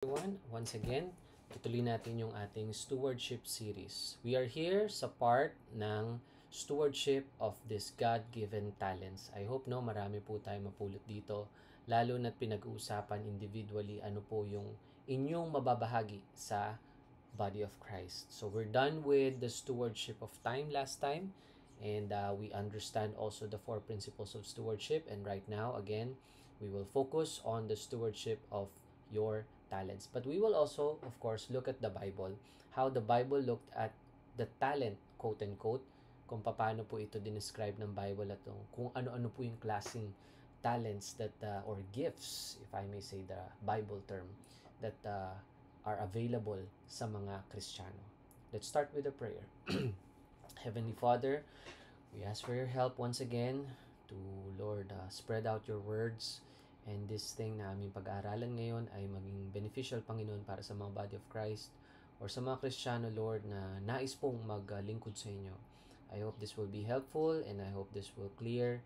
Everyone, once again, tutuloy natin yung ating stewardship series. We are here sa part ng stewardship of this God-given talents. I hope marami po tayo mapulot dito, lalo na't pinag-uusapan individually ano po yung inyong mababahagi sa body of Christ. So we're done with the stewardship of time last time, and we understand also the four principles of stewardship. And right now, again, we will focus on the stewardship of your talents. But we will also, of course, look at the Bible, how the Bible looked at the talent, quote unquote, kung paano po ito dinescribe ng Bible at kung ano-ano po yung klaseng talents that or gifts, if I may say the Bible term, that are available sa mga Kristiyano. Let's start with a prayer. Heavenly Father, we ask for your help once again to, Lord, spread out your words, and this thing na aming pag-aaralan ngayon ay maging beneficial, Panginoon, para sa mga body of Christ or sa mga Kristiyano, Lord, na nais pong maglingkod sa inyo. I hope this will be helpful, and I hope this will clear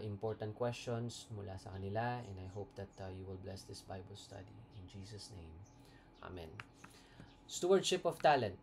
important questions mula sa kanila, and I hope that you will bless this Bible study. In Jesus' name, Amen. Stewardship of talent.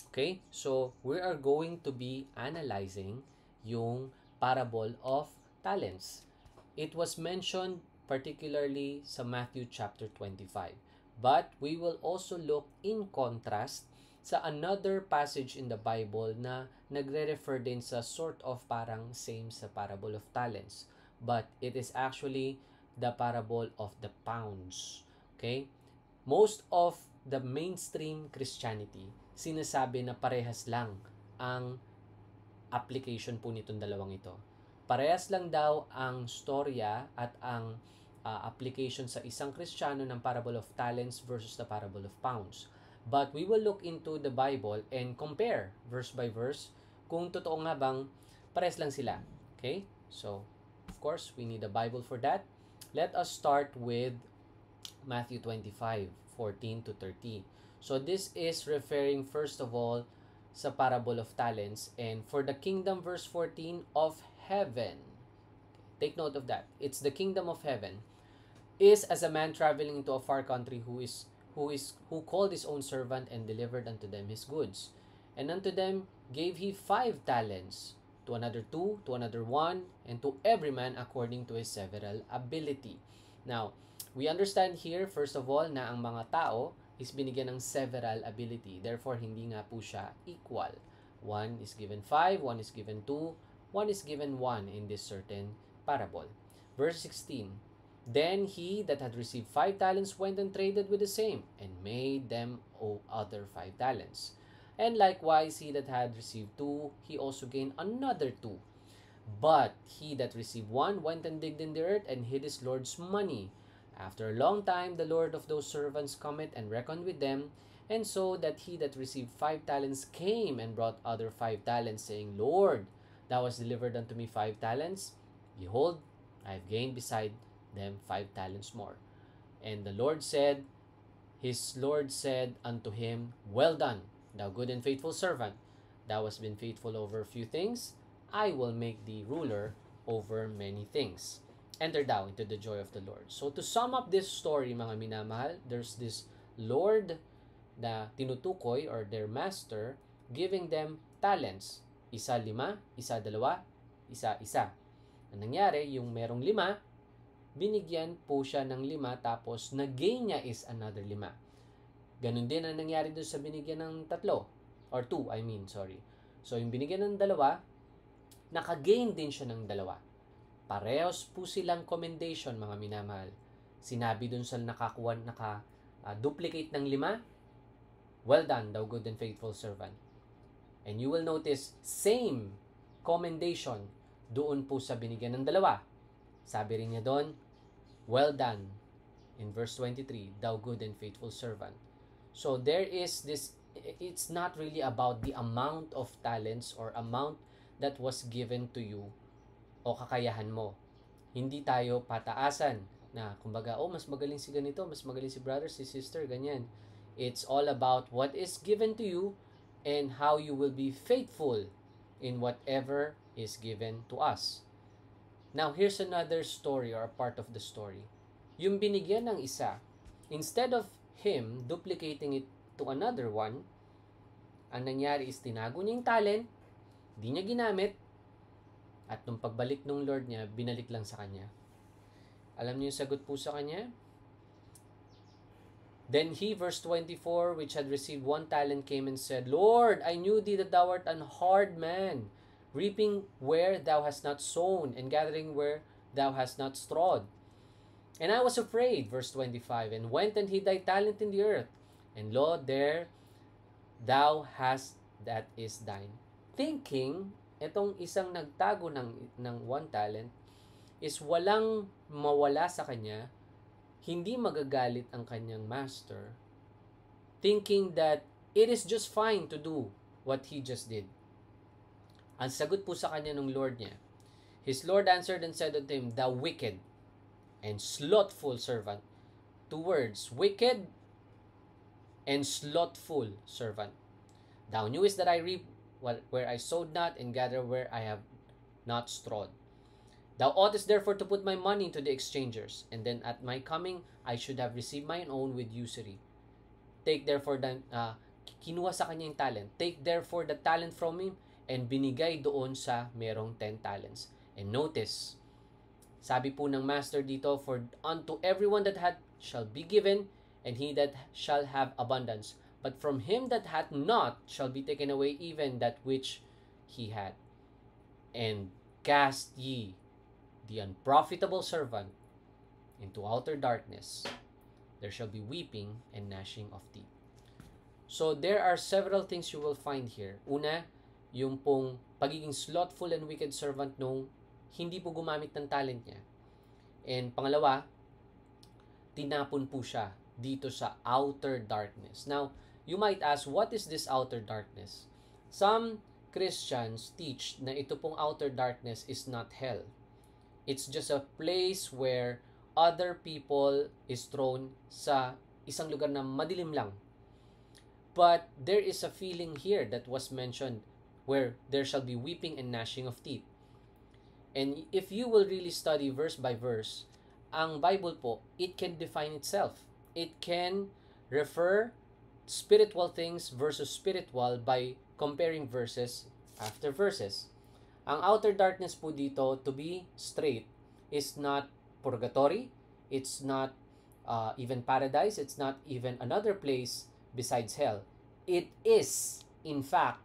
Okay? So, we are going to be analyzing yung parable of talents. It was mentioned particularly sa Matthew chapter 25. But we will also look in contrast sa another passage in the Bible na nagre-refer din sa sort of parang same sa parable of talents. But it is actually the parable of the pounds. Okay? Most of the mainstream Christianity, sinasabi na parehas lang ang application po nitong dalawang ito. Parehas lang daw ang storya at ang application sa isang Kristiyano ng parable of talents versus the parable of pounds. But we will look into the Bible and compare verse by verse kung totoo nga bang parehas lang sila. Okay? So, of course, we need a Bible for that. Let us start with Matthew 25:14 to 30. So this is referring first of all sa parable of talents, and for the kingdom, verse 14, of heaven. Take note of that. It's the kingdom of heaven is as a man traveling into a far country who called his own servant and delivered unto them his goods. And unto them gave he 5 talents, to another 2, to another 1, and to every man according to his several ability. Now, we understand here, first of all, na ang mga tao is binigyan ng several ability. Therefore, hindi nga po siya equal. One is given 5, one is given 2, one is given 1 in this certain parable. Verse 16, Then he that had received 5 talents went and traded with the same, and made them owe other 5 talents. And likewise he that had received 2, he also gained another 2. But he that received 1 went and digged in the earth, and hid his Lord's money. After a long time the Lord of those servants cometh and reckoned with them. And so that he that received 5 talents came and brought other 5 talents, saying, Lord, thou hast delivered unto me 5 talents. Behold, I have gained beside them 5 talents more. And the Lord said, his Lord said unto him, Well done, thou good and faithful servant. Thou hast been faithful over a few things, I will make thee ruler over many things. Enter thou into the joy of the Lord. So to sum up this story, mga minamahal, there's this Lord na tinutukoy, or their master, giving them talents. Isa 5, isa 2, isa 1. Ang nangyari, yung merong 5, binigyan po siya ng 5, tapos nag-gain niya is another 5. Ganun din ang nangyari doon sa binigyan ng 3, or 2, sorry. So yung binigyan ng 2, naka-gain din siya ng 2. Parehas po silang commendation, mga minamahal. Sinabi dun sa naka-duplicate ng 5, Well done, thou good and faithful servant. And you will notice, same commendation doon po sa binigyan ng 2. Sabi rin niya doon, Well done, in verse 23, thou good and faithful servant. So there is this, it's not really about the amount of talents or amount that was given to you o kakayahan mo. Hindi tayo pataasan na kumbaga, mas magaling si ganito, mas magaling si brother, si sister, ganyan. It's all about what is given to you and how you will be faithful in whatever is given to us. Now, here's another story, or a part of the story. Yung binigyan ng isa, instead of him duplicating it to another one, ang nangyari is tinago niya yung talent, di niya ginamit, at nung pagbalik ng Lord niya, binalik lang sa kanya. Alam niyo yung sagot po sa kanya? Then he, verse 24, which had received 1 talent, came and said, Lord, I knew thee that thou art an hard man, reaping where thou hast not sown, and gathering where thou hast not strawed. And I was afraid, verse 25, and went and hid thy talent in the earth. And lo, there thou hast that is thine. Thinking, itong isang nagtago ng 1 talent is walang mawala sa kanya, hindi magagalit ang kanyang master, thinking that it is just fine to do what he just did. Ang sagot po sa kanya ng Lord niya, his Lord answered and said unto him, Thou wicked and slothful servant. 2 words, wicked and slothful servant. Thou knewest that I reap where I sowed not, and gather where I have not strawed. Thou oughtest therefore to put my money into the exchangers, and then at my coming I should have received mine own with usury. Take therefore kinuha sa kanya yung talent. Take therefore the talent from him, and binigay doon sa merong 10 talents. And notice, sabi po ng master dito, for unto everyone that hath shall be given, and he that shall have abundance. But from him that hath not shall be taken away even that which he had. And cast ye the unprofitable servant into outer darkness. There shall be weeping and gnashing of teeth. So there are several things you will find here. Una, yung pong pagiging slothful and wicked servant nung hindi po gumamit ng talent niya. And pangalawa, tinapon po siya dito sa outer darkness. Now, you might ask, what is this outer darkness? Some Christians teach na ito pong outer darkness is not hell. It's just a place where other people is thrown sa isang lugar na madilim lang. But there is a feeling here that was mentioned where there shall be weeping and gnashing of teeth. And if you will really study verse by verse, ang Bible po, it can define itself. It can refer spiritual things versus spiritual by comparing verses after verses. Ang outer darkness po dito, to be straight, is not purgatory, it's not even paradise, it's not even another place besides hell. It is, in fact,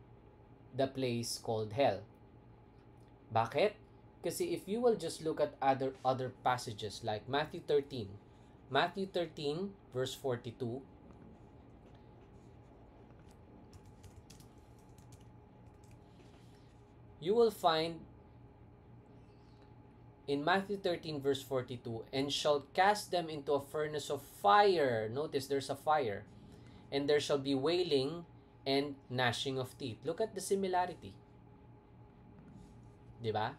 the place called hell. Bakit? Kasi if you will just look at other passages like Matthew 13, verse 42, you will find in Matthew 13 verse 42, and shall cast them into a furnace of fire. Notice there's a fire. And there shall be wailing and gnashing of teeth. Look at the similarity. Diba?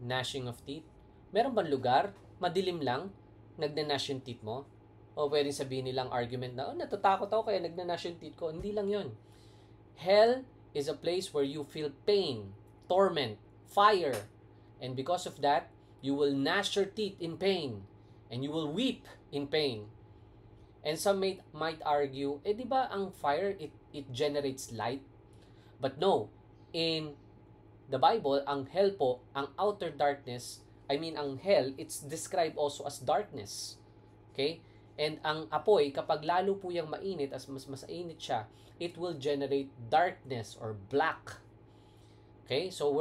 Gnashing of teeth. Meron bang lugar, madilim lang, nagna-gnash yung teeth mo? O pwedeng sabihin nilang argument na, natatakot ako kaya nagna-gnash yung teeth ko. Hindi lang yon. Hell is a place where you feel pain, torment, fire. And because of that, you will gnash your teeth in pain. And you will weep in pain. And some might argue, di ba ang fire, it generates light? But no, in the Bible, ang hell po, ang outer darkness, ang hell, it's described also as darkness. Okay? And ang apoy, kapag lalo po yung mainit, as mas mainit siya, it will generate darkness or black. Okay? So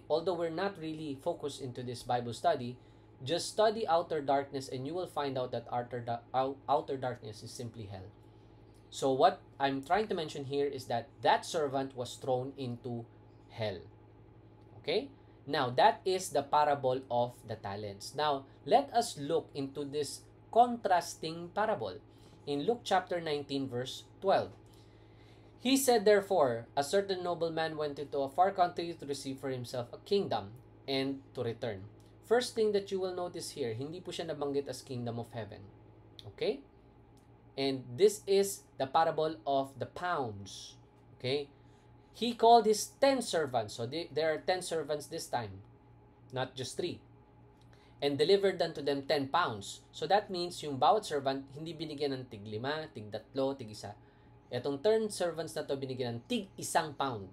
although we're not really focused into this Bible study, just study outer darkness and you will find out that outer darkness is simply hell. So what I'm trying to mention here is that servant was thrown into hell. Okay? Now, that is the parable of the talents. Now, let us look into this contrasting parable in Luke chapter 19 verse 12. He said, therefore, a certain nobleman went into a far country to receive for himself a kingdom and to return. First thing that you will notice here, hindi po siya nabanggit as kingdom of heaven. Okay? And this is the parable of the pounds. Okay? He called his 10 servants. So there are 10 servants this time, not just 3. and delivered unto them 10 pounds. So that means yung bawat servant, hindi binigyan ng tig 5, tig 3, tig 1. Etong 10 servants na to binigyan ng tig 1 pound.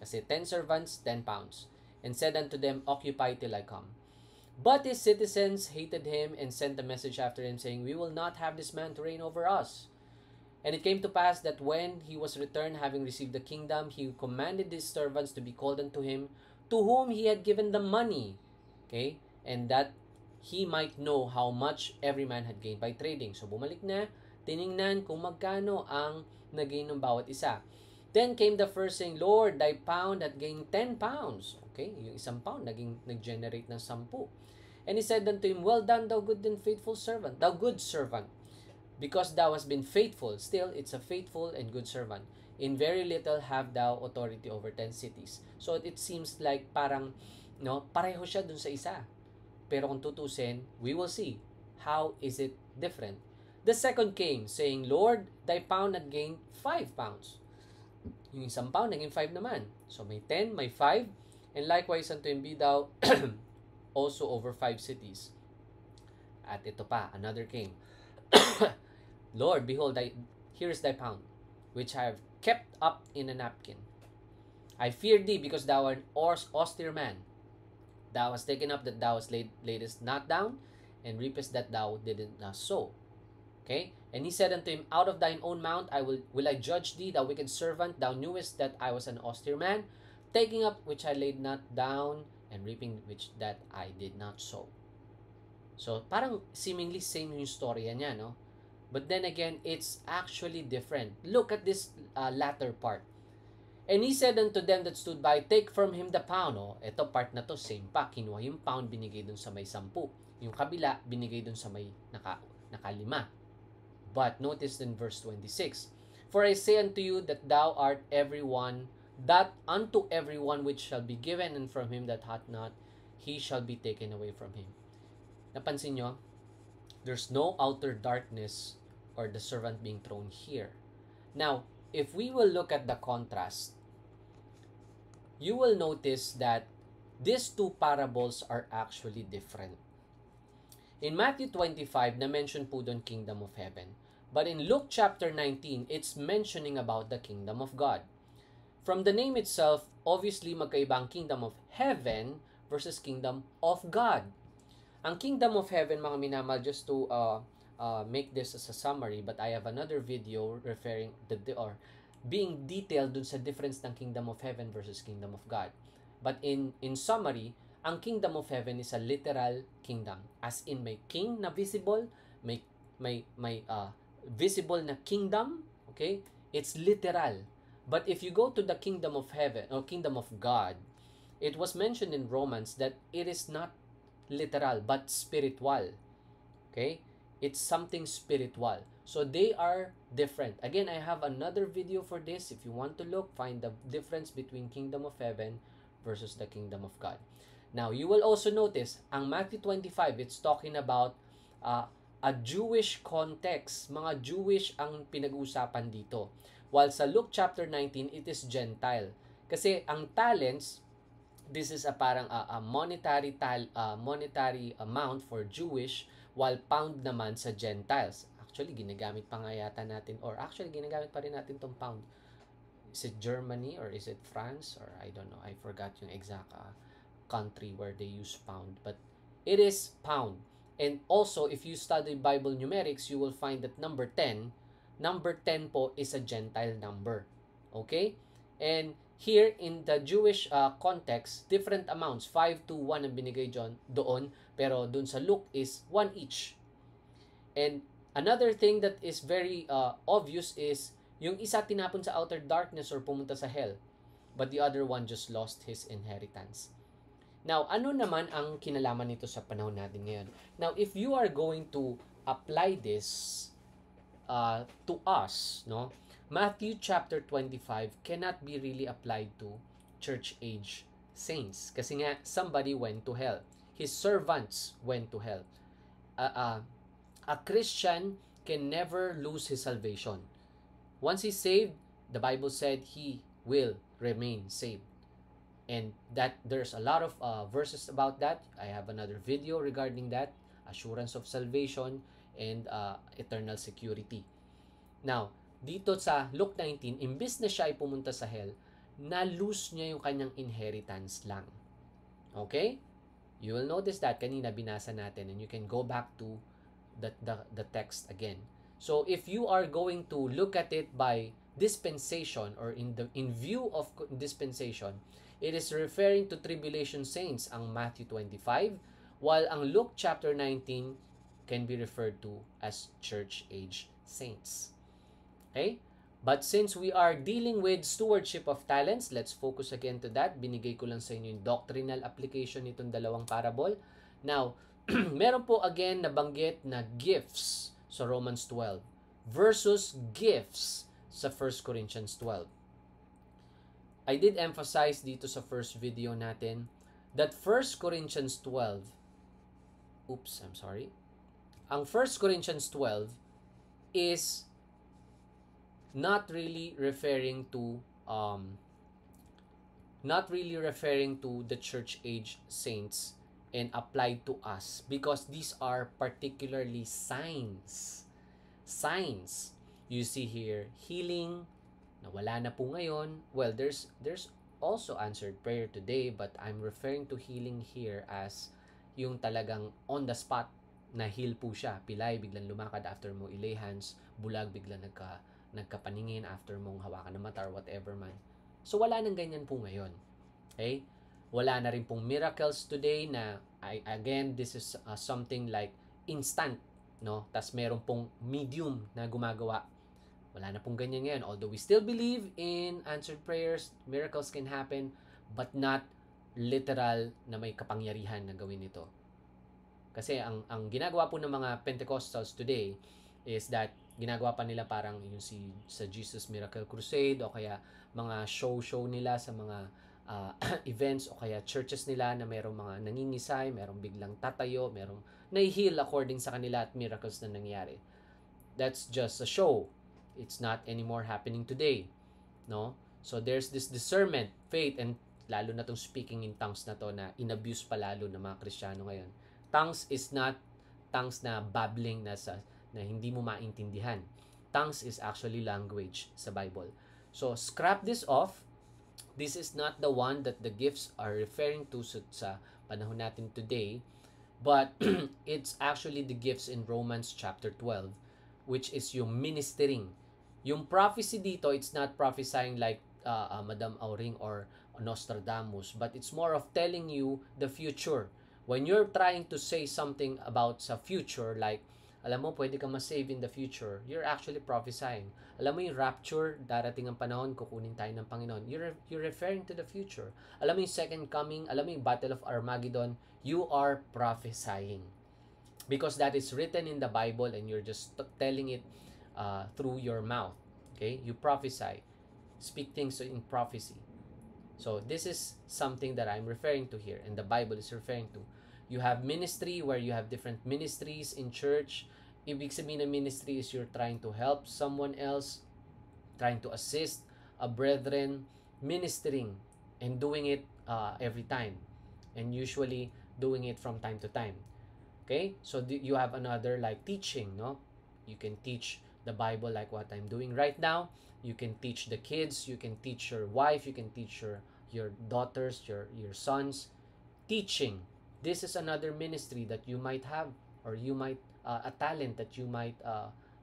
Kasi 10 servants, 10 pounds. And said unto them, Occupy till I come. But his citizens hated him and sent a message after him, saying, We will not have this man to reign over us. And it came to pass that when he was returned, having received the kingdom, he commanded his servants to be called unto him, to whom he had given the money. Okay? And that he might know how much every man had gained by trading. So bumalik na, tiningnan kung magkano ang nagain ng bawat isa. Then came the first saying, Lord, thy pound had gained 10 pounds. Okay, yung 1 pound nag-generate ng 10. And he said unto him, Well done, thou good and faithful servant, thou good servant, because thou hast been faithful. Still, it's a faithful and good servant. In very little have thou authority over 10 cities. So it seems like parang, no, pareho siya dun sa isa. Pero kung tutusin, we will see how is it different. The second came, saying, Lord, thy pound had gained 5 pounds. Yung 1 pound, naging 5 naman. So may 10, may 5, and likewise unto him be thou also over 5 cities. At ito pa, another came. Lord, behold, here is thy pound, which I have kept up in a napkin. I fear thee, because thou art an austere man. Thou hast taken up that thou laidest not down, and reapest that thou didst not sow. Okay? And he said unto him, Out of thine own mouth will I judge thee, thou wicked servant. Thou knewest that I was an austere man, taking up which I laid not down, and reaping which that I did not sow. So, parang seemingly same yung storya niya, no? But then again, it's actually different. Look at this latter part. And he said unto them that stood by, Take from him the pound. Oh, ito part na to, same pa. Kinuha yung pound, binigay dun sa may 10. Yung kabila, binigay dun sa may nakalima. But notice in verse 26, For I say unto you that thou art everyone, that unto everyone which shall be given, and from him that hath not, he shall be taken away from him. Napansin nyo? There's no outer darkness or the servant being thrown here. Now, if we will look at the contrast, you will notice that these two parables are actually different. In Matthew 25, na-mention po doon kingdom of heaven. But in Luke chapter 19, it's mentioning about the kingdom of God. From the name itself, obviously magkaiba ang kingdom of heaven versus kingdom of God. Ang kingdom of heaven, mga minamahal, just to make this as a summary, but I have another video referring or being detailed dun sa difference ng kingdom of heaven versus kingdom of God. But in summary, ang kingdom of heaven is a literal kingdom, as in may king na visible, may visible na kingdom, okay? It's literal. But if you go to the kingdom of heaven or kingdom of God, it was mentioned in Romans that it is not literal but spiritual. Okay? It's something spiritual. So they are different. Again, I have another video for this. If you want to look, find the difference between kingdom of heaven versus the kingdom of God. Now, you will also notice, ang Matthew 25, it's talking about a Jewish context. Mga Jewish ang pinag-uusapan dito. While sa Luke chapter 19, it is Gentile. Kasi ang talents, this is a parang a monetary amount for Jewish, while pound naman sa Gentiles. Actually, ginagamit pa nga yata natin, or actually, ginagamit pa rin natin tong pound. Is it Germany, or is it France, or I don't know. I forgot yung exact country where they use pound. But it is pound. And also, if you study Bible numerics, you will find that number 10 po is a Gentile number. Okay? And here, in the Jewish context, different amounts, 5 to 1 ang binigay doon, pero doon sa Luke is 1 each. And another thing that is very obvious is, yung isa tinapon sa outer darkness or pumunta sa hell, but the other one just lost his inheritance. Now, ano naman ang kinalaman nito sa panahon natin ngayon? Now, if you are going to apply this to us, no? Matthew chapter 25 cannot be really applied to church age saints. Kasi nga, somebody went to hell. His servants went to hell. A Christian can never lose his salvation. Once he's saved, the Bible said he will remain saved. And that there's a lot of verses about that. I have another video regarding that, assurance of salvation and eternal security. Now, dito sa Luke 19, imbis na siya ay pumunta sa hell, na-lose niya yung kanyang inheritance lang. Okay? You will notice that kanina binasa natin, and you can go back to the text again. So if you are going to look at it by dispensation, or in view of dispensation, it is referring to tribulation saints ang Matthew 25, while ang Luke chapter 19 can be referred to as church age saints. Okay? But since we are dealing with stewardship of talents, let's focus again to that. Binigay ko lang sa inyo yung doctrinal application nitong dalawang parable. Now, meron po again nabanggit na gifts sa Romans 12 versus gifts sa 1 Corinthians 12. I did emphasize dito sa first video natin that 1 Corinthians 12, ang 1 Corinthians 12 is not really referring to the church age saints and applied to us, because these are particularly signs. You see here healing na wala na po ngayon. Well, there's also answered prayer today, but I'm referring to healing here as yung talagang on the spot na heal po siya. Pilay, biglang lumakad after mo ilay hands. Bulag, biglang nagkapaningin after mong hawakan ng mata or whatever man. So wala nang ganyan po ngayon. Okay? Wala na rin pong miracles today na again, this is something like instant, no? Tas meron pong medium na gumagawa. Wala na pong ganyan ngayon. Although we still believe in answered prayers, miracles can happen, but not literal na may kapangyarihan na gawin ito. Kasi ang ginagawa po ng mga Pentecostals today is that ginagawa pa nila parang yung sa Jesus Miracle Crusade, o kaya mga show nila sa mga events, o kaya churches nila na merong mga nangingisay, merong biglang tatayo, merong nai-heal according sa kanila at miracles na nangyari. That's just a show. It's not anymore happening today. No? So there's this discernment, faith, and lalo na tong speaking in tongues na to na inabuse pa lalo ng mga Kristiyano ngayon. Tongues is not tongues na babbling na hindi mo maintindihan. Tongues is actually language sa Bible. So scrap this off. This is not the one that the gifts are referring to sa panahon natin today, but it's actually the gifts in Romans chapter 12, which is yung ministering. Yung prophecy dito, it's not prophesying like Madam Auring or Nostradamus, but it's more of telling you the future. When you're trying to say something about sa future, like, alam mo, pwede kang ma-save in the future, you're actually prophesying. Alam mo yung rapture, darating ang panahon, kukunin tayo ng Panginoon. You're referring to the future. Alam mo yung second coming, alam mo yung Battle of Armageddon, you are prophesying. Because that is written in the Bible and you're just telling it through your mouth. Okay? You prophesy. Speak things in prophecy. So this is something that I'm referring to here and the Bible is referring to. You have ministry where you have different ministries in church. Ibig sabihin na ministry is you're trying to help someone else, trying to assist a brethren, ministering and doing it every time, and usually doing it from time to time. Okay? So you have another like teaching, no? You can teach the Bible like what I'm doing right now. You can teach the kids, you can teach your wife, you can teach your daughters, your sons. Teaching. This is another ministry that you might have, or you might a talent that you might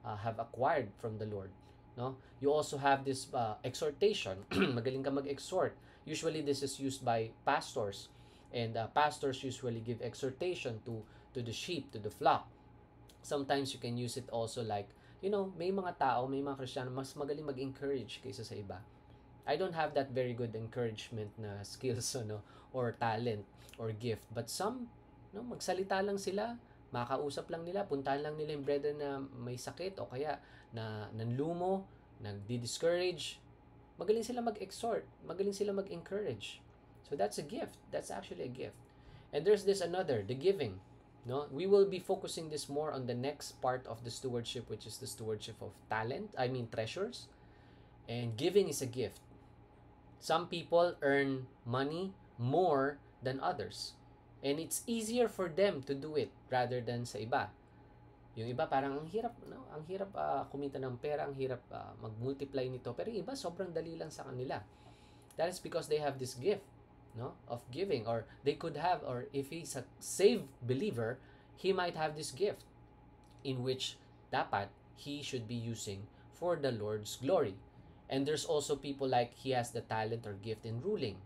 have acquired from the Lord. No? You also have this exhortation. Magaling ka mag-exhort. Usually this is used by pastors, and pastors usually give exhortation to the sheep, to the flock. Sometimes you can use it also like, may mga tao, may mga Kristiyano mas magaling mag-encourage kaysa sa iba. I don't have that very good encouragement na skills or talent or gift, but some magsalita lang sila, makausap lang nila, puntahan lang nila yung brethren na may sakit o kaya na nanlumo, nagdi-discourage. Magaling sila mag-exhort, magaling sila mag-encourage. So that's a gift. That's actually a gift. And there's this another, the giving. No, we will be focusing this more on the next part of the stewardship, which is the stewardship of treasures. And giving is a gift. Some people earn money more than others. And it's easier for them to do it rather than sa iba. Yung iba parang ang hirap, no? Ang hirap kumita ng pera, ang hirap mag-multiply nito. Pero yung iba sobrang dali lang sa kanila. That is because they have this gift, no, of giving, or they could have, or if he's a saved believer, he might have this gift in which dapat he should be using for the Lord's glory. And there's also people like he has the talent or gift in ruling,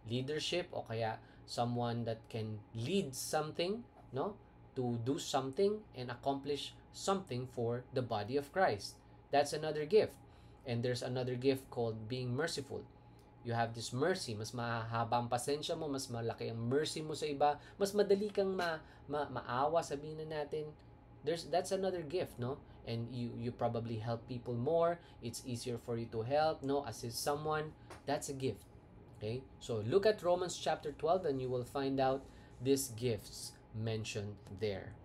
leadership, o kaya someone that can lead something, no, to do something and accomplish something for the body of Christ. That's another gift. And there's another gift called being merciful. You have this mercy, mas mahaba ang pasensya mo, mas malaki ang mercy mo sa iba, mas madali kang maawa, sabihin na natin. That's another gift, no? And you probably help people more. It's easier for you to help, no? Assist someone. That's a gift. Okay? So look at Romans chapter 12 and you will find out these gifts mentioned there.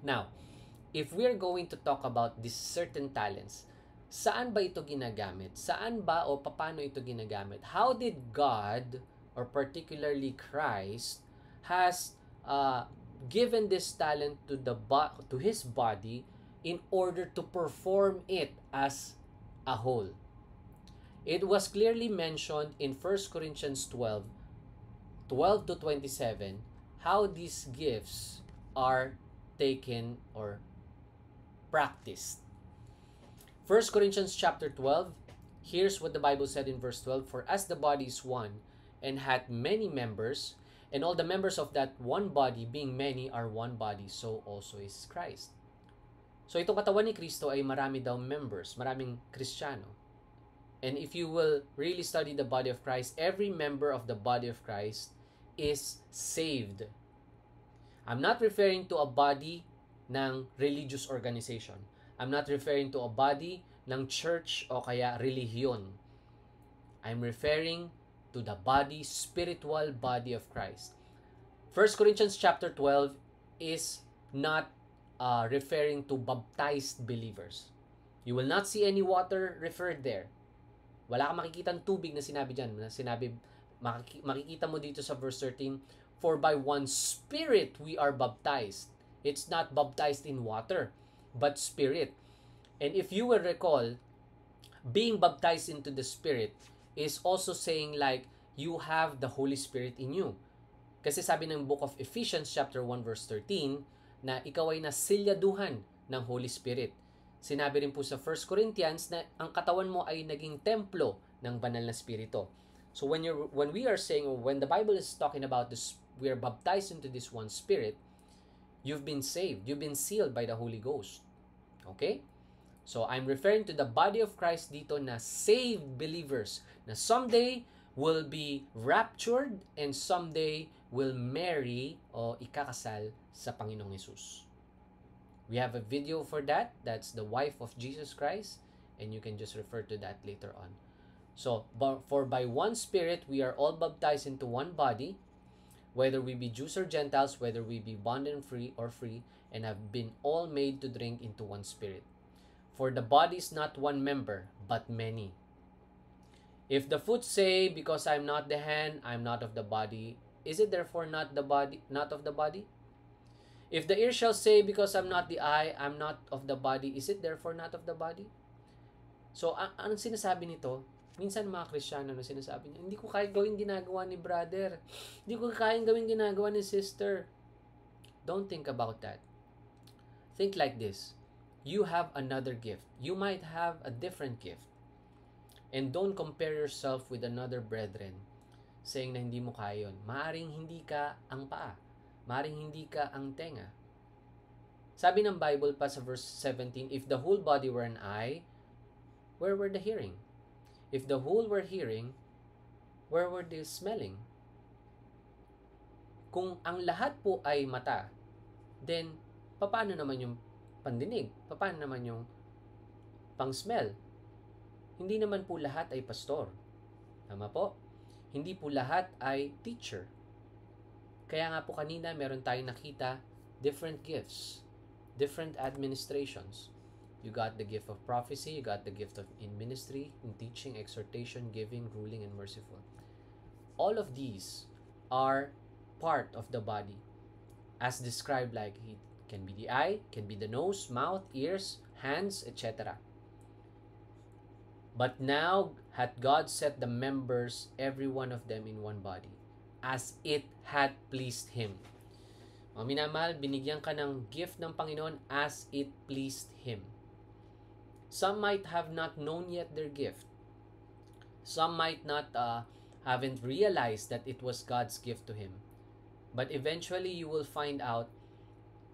Now, if we're going to talk about these certain talents, saan ba ito ginagamit? Saan ba o paano ito ginagamit? How did God, or particularly Christ, has given this talent to his body in order to perform it as a whole? It was clearly mentioned in 1 Corinthians 12 to 27, how these gifts are taken or practiced. 1 Corinthians chapter 12, here's what the Bible said in verse 12, "For as the body is one, and hath many members, and all the members of that one body, being many, are one body, so also is Christ." So itong katawan ni Kristo ay marami daw members, maraming Kristiyano. And if you will really study the body of Christ, every member of the body of Christ is saved. I'm not referring to a body ng religious organization. I'm not referring to a body ng church o kaya relihiyon. I'm referring to the body, spiritual body of Christ. 1 Corinthians chapter 12 is not referring to baptized believers. You will not see any water referred there. Wala kang makikitang tubig na sinabi dyan. Makikita mo dito sa verse 13, "For by one Spirit we are baptized." It's not baptized in water, but Spirit. And if you will recall, being baptized into the Spirit is also saying like you have the Holy Spirit in you. Kasi sabi ng book of Ephesians chapter 1 verse 13 na ikaw ay nasilyaduhan ng Holy Spirit. Sinabi rin po sa 1 Corinthians na ang katawan mo ay naging templo ng banal na Espiritu. So when we are saying, or when the Bible is talking about this, we are baptized into this one Spirit, you've been saved. You've been sealed by the Holy Ghost. Okay? So I'm referring to the body of Christ dito na saved believers na someday will be raptured and someday will marry o ikakasal sa Panginoong Hesus. We have a video for that. That's the wife of Jesus Christ, and you can just refer to that later on. So, for by one Spirit we are all baptized into one body, whether we be Jews or Gentiles, whether we be bond and free, and have been all made to drink into one Spirit. For the body is not one member, but many. If the foot say, "Because I am not the hand, I am not of the body," is it therefore not of the body? If the ear shall say, "Because I'm not the eye, I'm not of the body," is it therefore not of the body? So, anong sinasabi nito? Minsan mga Kristiyano na sinasabi niya, hindi ko kaya gawin ginagawa ni brother. Hindi ko kaya gawin ginagawa ni sister. Don't think about that. Think like this. You have another gift. You might have a different gift. And don't compare yourself with another brethren saying na hindi mo kaya yun. Maaring hindi ka ang paa. Maaring hindi ka ang tenga. Sabi ng Bible pa sa verse 17, "If the whole body were an eye, where were the hearing? If the whole were hearing, where were the smelling?" Kung ang lahat po ay mata, then paano naman yung pandinig? Paano naman yung pang-smell? Hindi naman po lahat ay pastor. Tama po? Hindi po lahat ay teacher. Kaya nga po kanina meron tayong nakita different gifts, different administrations. You got the gift of prophecy, you got the gift of in ministry, in teaching, exhortation, giving, ruling, and merciful. All of these are part of the body as described, like it can be the eye, can be the nose, mouth, ears, hands, etc. But now hath God set the members, every one of them, in one body, as it had pleased Him. Mga minamahal, binigyan ka ng gift ng Panginoon as it pleased Him. Some might have not known yet their gift. Some might not haven't realized that it was God's gift to him. But eventually, you will find out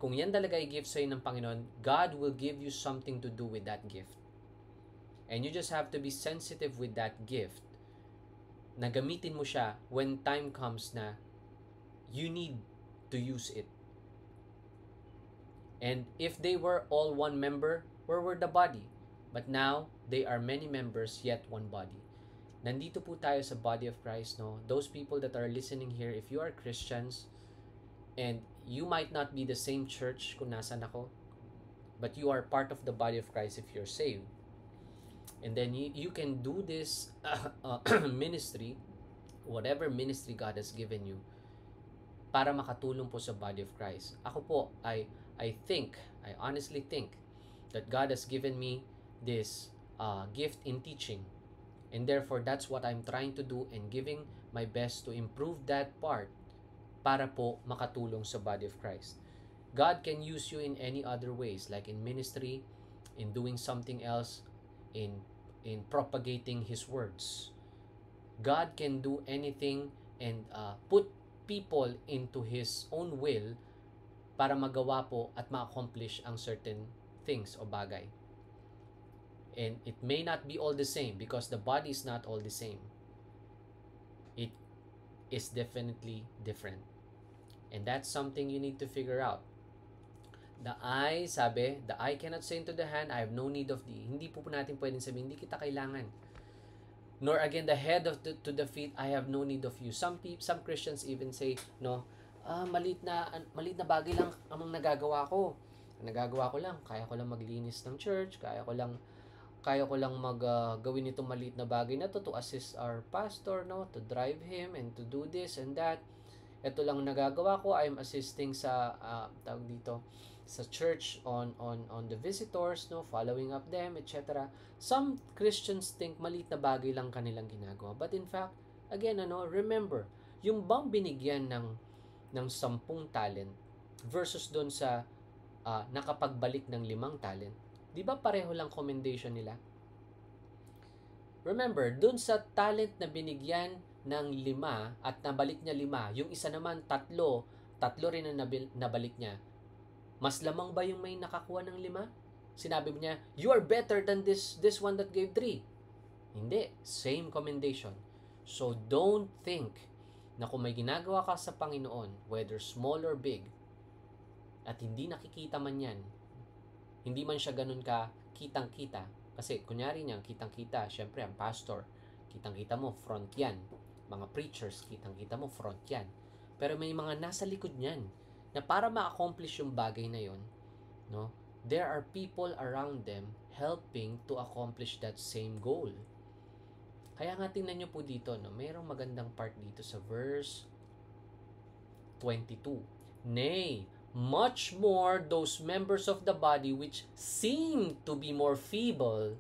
kung yan talaga i-gift sa'yo ng Panginoon, God will give you something to do with that gift. And you just have to be sensitive with that gift na gamitin mo siya when time comes na you need to use it. And if they were all one member, where were the body? But now, they are many members, yet one body. Nandito po tayo sa body of Christ, no? Those people that are listening here, if you are Christians, and you might not be the same church kung nasan ako, but you are part of the body of Christ if you're saved. And then you can do this ministry, whatever ministry God has given you, para makatulong po sa body of Christ. Ako po, I honestly think that God has given me this gift in teaching. And therefore, that's what I'm trying to do and giving my best to improve that part para po makatulong sa body of Christ. God can use you in any other ways, like in ministry, in doing something else, in propagating His words. God can do anything and put people into His own will para magawa po at ma-accomplish ang certain things o bagay. And it may not be all the same because the body is not all the same. It is definitely different. And that's something you need to figure out. The eye, sabi, the eye cannot say to the hand, I have no need of thee. Hindi po natin pwedeng sabihin, hindi kita kailangan. Nor again the head to the feet, I have no need of you. Some Christians even say, no, maliit na bagay lang ang nagagawa ko. Nagagawa ko lang, kaya ko lang maglinis ng church, kaya ko lang gawin itong maliit na bagay na to assist our pastor, no, to drive him and to do this and that. Ito lang nagagawa ko. I'm assisting sa tawag dito sa church on the visitors, no, following up them, etc. Some Christians think maliit na bagay lang kanilang ginagawa. But in fact, again, remember, yung bang binigyan ng 10 talent versus doon sa nakapagbalik ng 5 talent, di ba pareho lang commendation nila? Remember, dun sa talent na binigyan ng 5 at nabalik niya 5, yung isa naman 3 rin na nabalik niya. Mas lamang ba yung may nakakuha ng 5? Sinabi niya, you are better than this one that gave 3. Hindi, same commendation. So don't think na kung may ginagawa ka sa Panginoon, whether small or big, at hindi nakikita man yan, hindi man siya ganun ka kitang-kita. Kasi kunyari niya, kitang-kita, syempre ang pastor, kitang-kita mo, front yan. Mga preachers, kitang-kita mo, front yan. Pero may mga nasa likod niyan na para ma-accomplish yung bagay na yon, no, there are people around them helping to accomplish that same goal. Kaya nga tingnan nyo po dito, no, mayroong magandang part dito sa verse 22. Nay, much more those members of the body which seem to be more feeble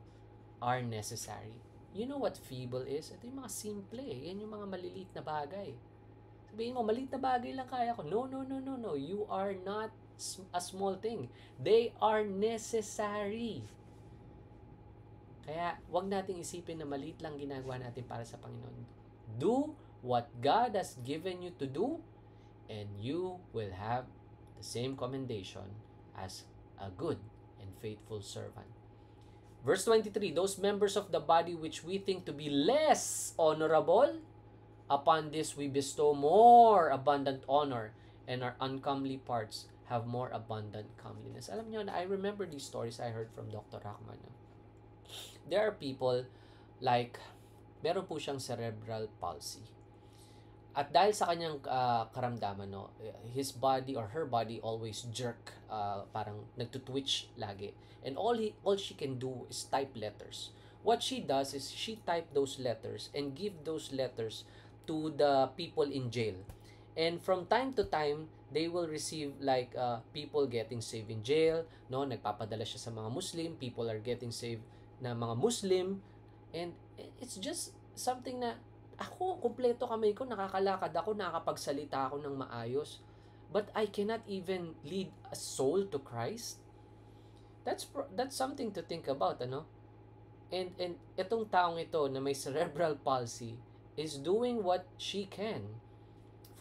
are necessary. You know what feeble is? Ito yung mga simple. Yan yung mga maliliit na bagay. Sabihin mo, maliit na bagay lang kaya ko. No. You are not a small thing. They are necessary. Kaya, wag nating isipin na maliit lang ginagawa natin para sa Panginoon. Do what God has given you to do, and you will have the same commendation as a good and faithful servant. Verse 23, those members of the body which we think to be less honorable, upon this we bestow more abundant honor, and our uncomely parts have more abundant comeliness. Alam niyo, I remember these stories I heard from Dr. Rahman. There are people like, meron po siyang cerebral palsy. At dahil sa kanyang karamdaman, no, his body or her body always jerk, parang nagtutwitch lagi. And all she can do is type letters. What she does is she type those letters and give those letters to the people in jail. And from time to time, they will receive like people getting saved in jail, no, nagpapadala siya sa mga Muslim, people are getting saved na mga Muslim, and it's just something na ako, kumpleto kamay ko, nakakalakad ako, nakakapagsalita ako ng maayos. But I cannot even lead a soul to Christ. That's something to think about, ano? And itong taong ito na may cerebral palsy is doing what she can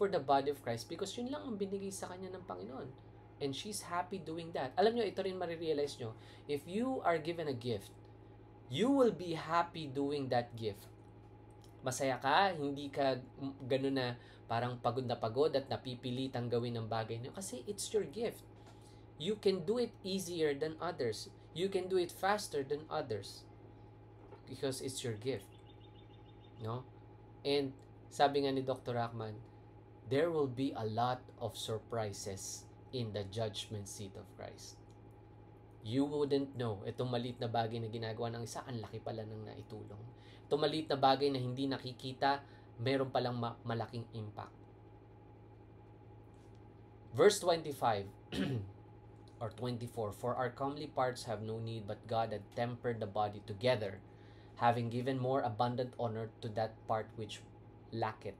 for the body of Christ because yun lang ang binigay sa kanya ng Panginoon. And she's happy doing that. Alam nyo, ito rin marirealize nyo, if you are given a gift, you will be happy doing that gift. Masaya ka, hindi ka gano'n na parang pagod at napipilitang gawin ng bagay na kasi it's your gift. You can do it easier than others. You can do it faster than others because it's your gift. No? And sabi nga ni Dr. Rahman, there will be a lot of surprises in the judgment seat of Christ. You wouldn't know, itong maliit na bagay na ginagawa ng isa, ang laki pala ng naitulong. Itong maliit na bagay na hindi nakikita, meron palang malaking impact. Verse 25 or 24, for our comely parts have no need, but God had tempered the body together, having given more abundant honor to that part which lacketh.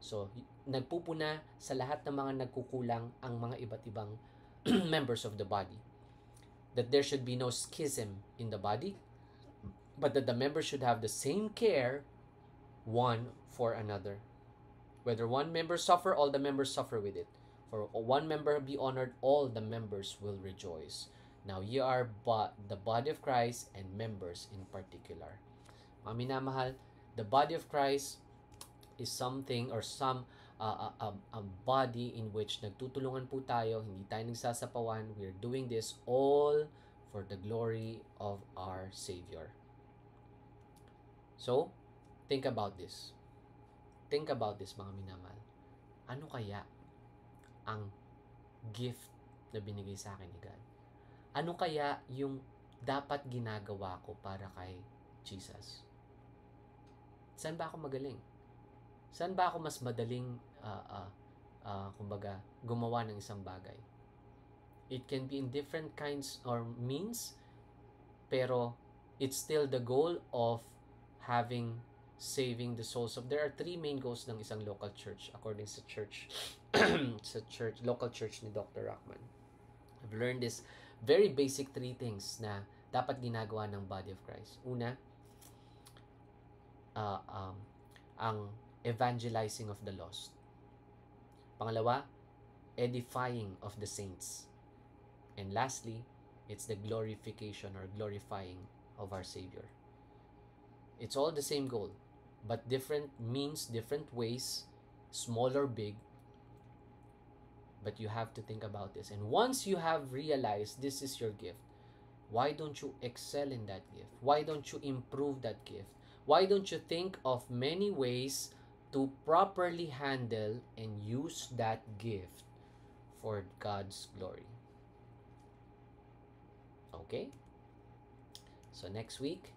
So, nagpupuna sa lahat ng mga nagkukulang ang mga iba't ibang members of the body. That there should be no schism in the body, but that the members should have the same care one for another. Whether one member suffer, all the members suffer with it. For one member be honored, all the members will rejoice. Now ye are the body of Christ and members in particular. Mga minamahal, the body of Christ is something or a body in which nagtutulungan po tayo, hindi tayo nagsasapawan. We're doing this all for the glory of our Savior. So, think about this. Think about this, mga minamahal. Ano kaya ang gift na binigay sa akin ni God? Ano kaya yung dapat ginagawa ko para kay Jesus? Saan ba ako magaling? Saan ba ako mas madaling kumbaga, gumawa ng isang bagay? It can be in different kinds or means, pero it's still the goal of saving the souls of. There are three main goals ng isang local church according sa local church ni Dr. Rahman. I've learned this very basic three things na dapat ginagawa ng body of Christ. Una, ang evangelizing of the lost. Pangalawa, edifying of the saints. And lastly, it's the glorification or glorifying of our Savior. It's all the same goal, but different means, different ways, small or big. But you have to think about this. And once you have realized this is your gift, why don't you excel in that gift? Why don't you improve that gift? Why don't you think of many ways to properly handle and use that gift for God's glory? Okay? So next week,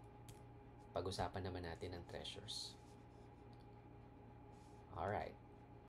pag-usapan naman natin ang treasures. Alright.